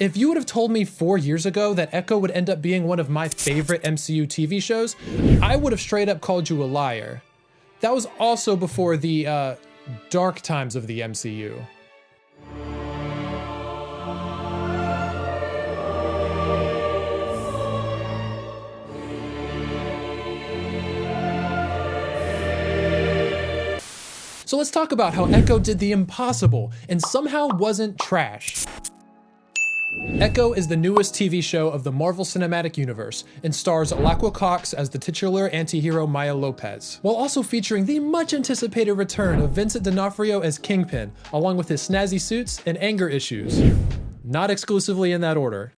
If you would have told me 4 years ago that Echo would end up being one of my favorite MCU TV shows, I would have straight up called you a liar. That was also before the dark times of the MCU. So let's talk about how Echo did the impossible and somehow wasn't trash. Echo is the newest TV show of the Marvel Cinematic Universe and stars Alaqua Cox as the titular anti-hero Maya Lopez, while also featuring the much anticipated return of Vincent D'Onofrio as Kingpin, along with his snazzy suits and anger issues. Not exclusively in that order.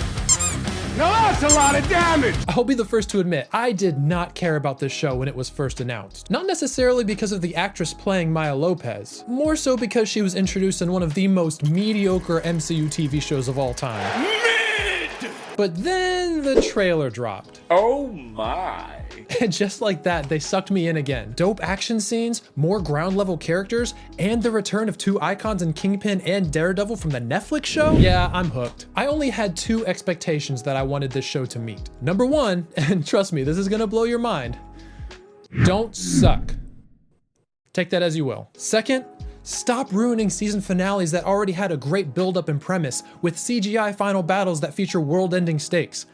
Now that's a lot of damage! I'll be the first to admit, I did not care about this show when it was first announced. Not necessarily because of the actress playing Maya Lopez, more so because she was introduced in one of the most mediocre MCU TV shows of all time. Mid! But then the trailer dropped. Oh my. And just like that, they sucked me in again. Dope action scenes, more ground level characters, and the return of two icons in Kingpin and Daredevil from the Netflix show? Yeah, I'm hooked. I only had 2 expectations that I wanted this show to meet. Number 1, and trust me, this is gonna blow your mind, don't suck. Take that as you will. Second, stop ruining season finales that already had a great build-up and premise with CGI final battles that feature world-ending stakes.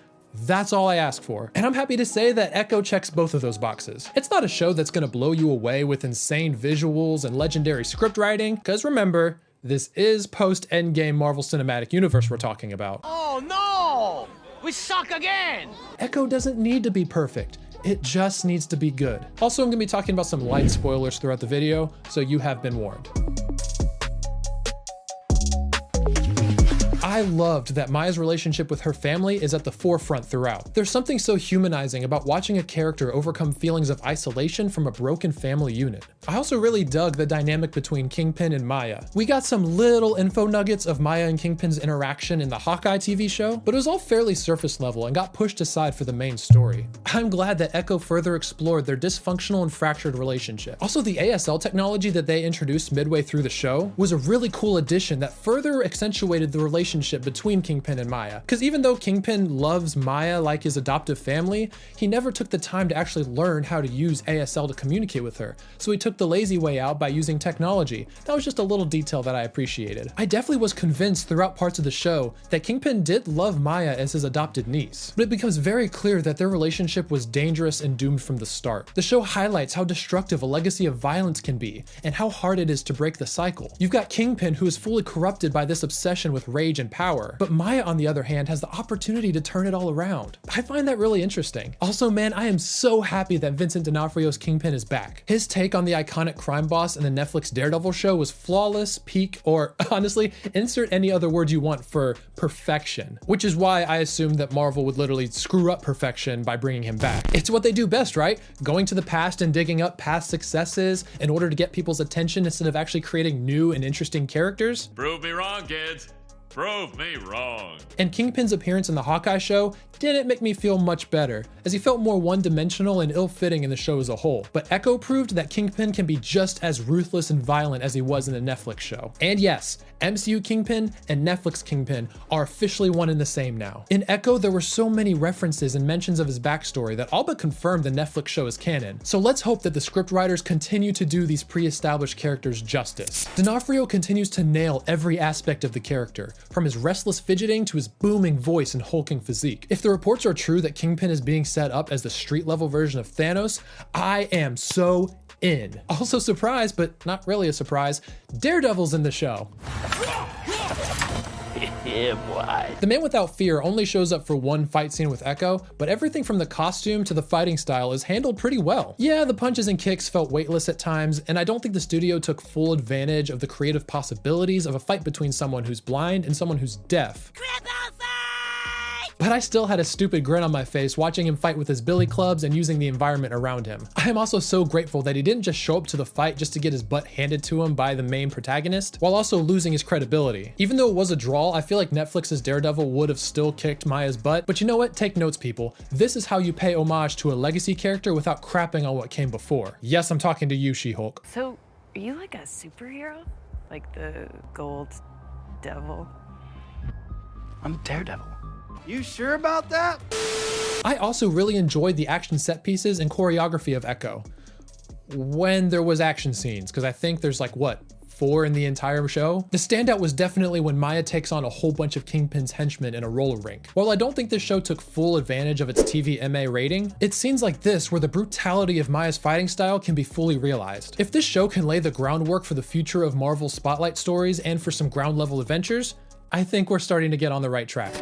That's all I ask for. And I'm happy to say that Echo checks both of those boxes. It's not a show that's gonna blow you away with insane visuals and legendary script writing, because remember, this is post-Endgame Marvel Cinematic Universe we're talking about. Oh no! We suck again! Echo doesn't need to be perfect. It just needs to be good. Also, I'm gonna be talking about some light spoilers throughout the video, so you have been warned. I loved that Maya's relationship with her family is at the forefront throughout. There's something so humanizing about watching a character overcome feelings of isolation from a broken family unit. I also really dug the dynamic between Kingpin and Maya. We got some little info nuggets of Maya and Kingpin's interaction in the Hawkeye TV show, but it was all fairly surface level and got pushed aside for the main story. I'm glad that Echo further explored their dysfunctional and fractured relationship. Also, the ASL technology that they introduced midway through the show was a really cool addition that further accentuated the relationship between Kingpin and Maya. Because even though Kingpin loves Maya like his adoptive family, he never took the time to actually learn how to use ASL to communicate with her. So he took the lazy way out by using technology. That was just a little detail that I appreciated. I definitely was convinced throughout parts of the show that Kingpin did love Maya as his adopted niece, but it becomes very clear that their relationship was dangerous and doomed from the start. The show highlights how destructive a legacy of violence can be and how hard it is to break the cycle. You've got Kingpin, who is fully corrupted by this obsession with rage and power, but Maya, on the other hand, has the opportunity to turn it all around. I find that really interesting. Also, man, I am so happy that Vincent D'Onofrio's Kingpin is back. His take on the iconic crime boss in the Netflix Daredevil show was flawless, peak, or honestly, insert any other word you want for perfection, which is why I assumed that Marvel would literally screw up perfection by bringing him back. It's what they do best, right? Going to the past and digging up past successes in order to get people's attention instead of actually creating new and interesting characters. Prove me wrong, kids. Prove me wrong. And Kingpin's appearance in the Hawkeye show didn't make me feel much better, as he felt more one-dimensional and ill-fitting in the show as a whole. But Echo proved that Kingpin can be just as ruthless and violent as he was in the Netflix show. And yes, MCU Kingpin and Netflix Kingpin are officially one and the same now. In Echo, there were so many references and mentions of his backstory that all but confirmed the Netflix show is canon. So let's hope that the scriptwriters continue to do these pre-established characters justice. D'Onofrio continues to nail every aspect of the character, from his restless fidgeting to his booming voice and hulking physique. If the reports are true that Kingpin is being set up as the street-level version of Thanos, I am so in. Also surprised, but not really a surprise, Daredevil's in the show. Yeah, boy. The Man Without Fear only shows up for one fight scene with Echo, but everything from the costume to the fighting style is handled pretty well. Yeah, the punches and kicks felt weightless at times, and I don't think the studio took full advantage of the creative possibilities of a fight between someone who's blind and someone who's deaf. But I still had a stupid grin on my face watching him fight with his billy clubs and using the environment around him. I am also so grateful that he didn't just show up to the fight just to get his butt handed to him by the main protagonist, while also losing his credibility. Even though it was a draw, I feel like Netflix's Daredevil would have still kicked Maya's butt, but you know what? Take notes, people. This is how you pay homage to a legacy character without crapping on what came before. Yes, I'm talking to you, She-Hulk. So, are you like a superhero? Like the Gold Devil? I'm Daredevil. You sure about that? I also really enjoyed the action set pieces and choreography of Echo when there was action scenes, because I think there's like, what, 4 in the entire show? The standout was definitely when Maya takes on a whole bunch of Kingpin's henchmen in a roller rink. While I don't think this show took full advantage of its TVMA rating, it's scenes like this where the brutality of Maya's fighting style can be fully realized. If this show can lay the groundwork for the future of Marvel's spotlight stories and for some ground level adventures, I think we're starting to get on the right track.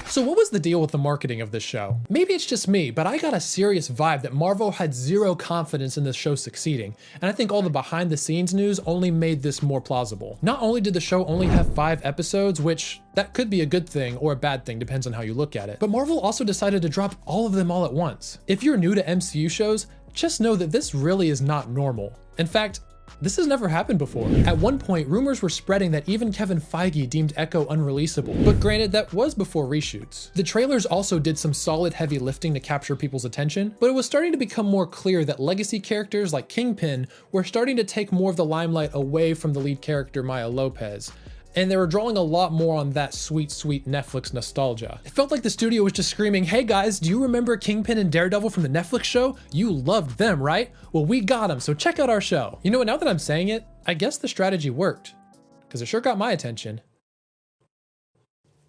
So what was the deal with the marketing of this show? Maybe it's just me, but I got a serious vibe that Marvel had zero confidence in this show succeeding, and I think all the behind the scenes news only made this more plausible. Not only did the show only have 5 episodes, which that could be a good thing or a bad thing, depends on how you look at it, but Marvel also decided to drop all of them all at once. If you're new to MCU shows, just know that this really is not normal. In fact, this has never happened before. At one point, rumors were spreading that even Kevin Feige deemed Echo unreleasable, but granted, that was before reshoots. The trailers also did some solid heavy lifting to capture people's attention, but it was starting to become more clear that legacy characters like Kingpin were starting to take more of the limelight away from the lead character Maya Lopez. And they were drawing a lot more on that sweet, sweet Netflix nostalgia. It felt like the studio was just screaming, hey guys, do you remember Kingpin and Daredevil from the Netflix show? You loved them, right? Well, we got them, so check out our show. You know what, now that I'm saying it, I guess the strategy worked, because it sure got my attention.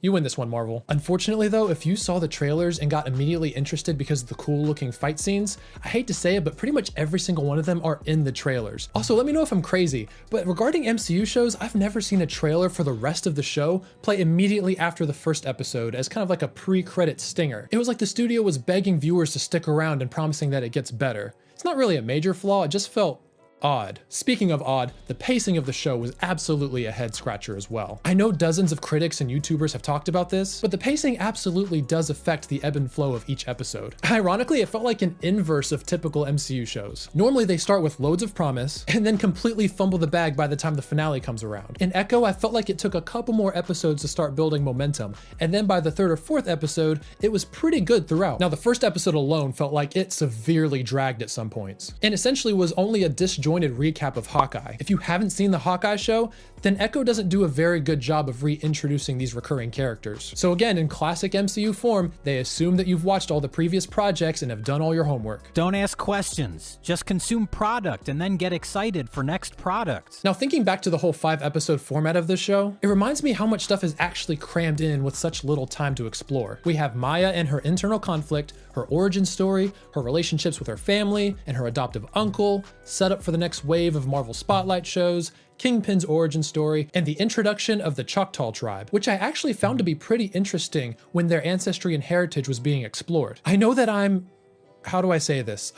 You win this one, Marvel. Unfortunately though, if you saw the trailers and got immediately interested because of the cool looking fight scenes, I hate to say it, but pretty much every single one of them are in the trailers. Also, let me know if I'm crazy, but regarding MCU shows, I've never seen a trailer for the rest of the show play immediately after the first episode as kind of like a pre-credit stinger. It was like the studio was begging viewers to stick around and promising that it gets better. It's not really a major flaw, it just felt odd. Speaking of odd, the pacing of the show was absolutely a head scratcher as well. I know dozens of critics and YouTubers have talked about this, but the pacing absolutely does affect the ebb and flow of each episode. Ironically, it felt like an inverse of typical MCU shows. Normally they start with loads of promise and then completely fumble the bag by the time the finale comes around. In Echo, I felt like it took a couple more episodes to start building momentum, and then by the 3rd or 4th episode, it was pretty good throughout. Now the first episode alone felt like it severely dragged at some points, and essentially was only a disjointed recap of Hawkeye. If you haven't seen the Hawkeye show, then Echo doesn't do a very good job of reintroducing these recurring characters. So again, in classic MCU form, they assume that you've watched all the previous projects and have done all your homework. Don't ask questions, just consume product and then get excited for next product. Now thinking back to the whole 5-episode format of this show, it reminds me how much stuff is actually crammed in with such little time to explore. We have Maya and her internal conflict, her origin story, her relationships with her family and her adoptive uncle, set up for the next wave of Marvel Spotlight shows, Kingpin's origin story, and the introduction of the Choctaw tribe, which I actually found to be pretty interesting when their ancestry and heritage was being explored. I know that I'm, how do I say this,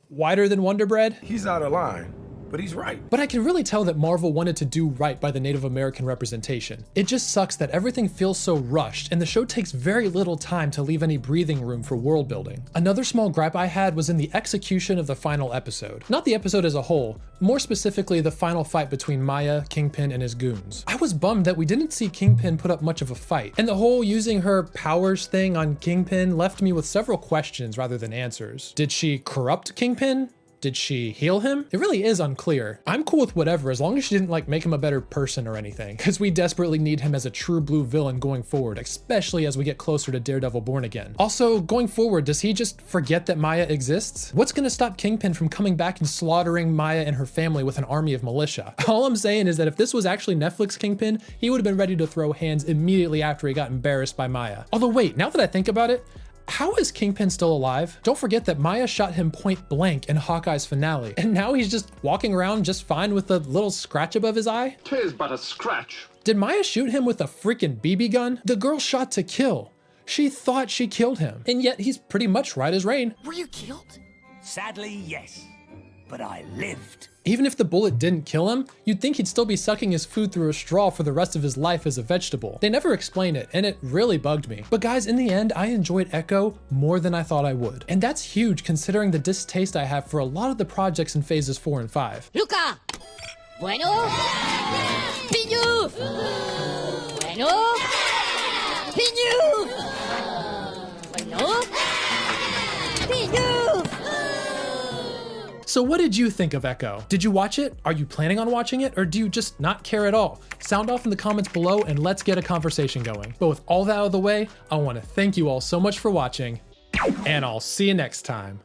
wider than Wonder Bread? He's out of line, but he's right. But I can really tell that Marvel wanted to do right by the Native American representation. It just sucks that everything feels so rushed and the show takes very little time to leave any breathing room for world building. Another small gripe I had was in the execution of the final episode. Not the episode as a whole, more specifically the final fight between Maya, Kingpin, and his goons. I was bummed that we didn't see Kingpin put up much of a fight, and the whole using her powers thing on Kingpin left me with several questions rather than answers. Did she corrupt Kingpin? Did she heal him? It really is unclear. I'm cool with whatever, as long as she didn't like make him a better person or anything, because we desperately need him as a true blue villain going forward, especially as we get closer to Daredevil Born Again. Also, going forward, does he just forget that Maya exists? What's gonna stop Kingpin from coming back and slaughtering Maya and her family with an army of militia? All I'm saying is that if this was actually Netflix Kingpin, he would have been ready to throw hands immediately after he got embarrassed by Maya. Although wait, now that I think about it, how is Kingpin still alive? Don't forget that Maya shot him point blank in Hawkeye's finale, and now he's just walking around just fine with a little scratch above his eye? 'Tis but a scratch. Did Maya shoot him with a freaking BB gun? The girl shot to kill. She thought she killed him, and yet he's pretty much right as rain. Were you killed? Sadly, yes. But I lived. Even if the bullet didn't kill him, you'd think he'd still be sucking his food through a straw for the rest of his life as a vegetable. They never explain it, and it really bugged me. But guys, in the end, I enjoyed Echo more than I thought I would. And that's huge considering the distaste I have for a lot of the projects in phases 4 and 5. Luca! Bueno? Piñu! Bueno? Piñu! Bueno? Piñu! So what did you think of Echo? Did you watch it? Are you planning on watching it? Or do you just not care at all? Sound off in the comments below and let's get a conversation going. But with all that out of the way, I want to thank you all so much for watching, and I'll see you next time.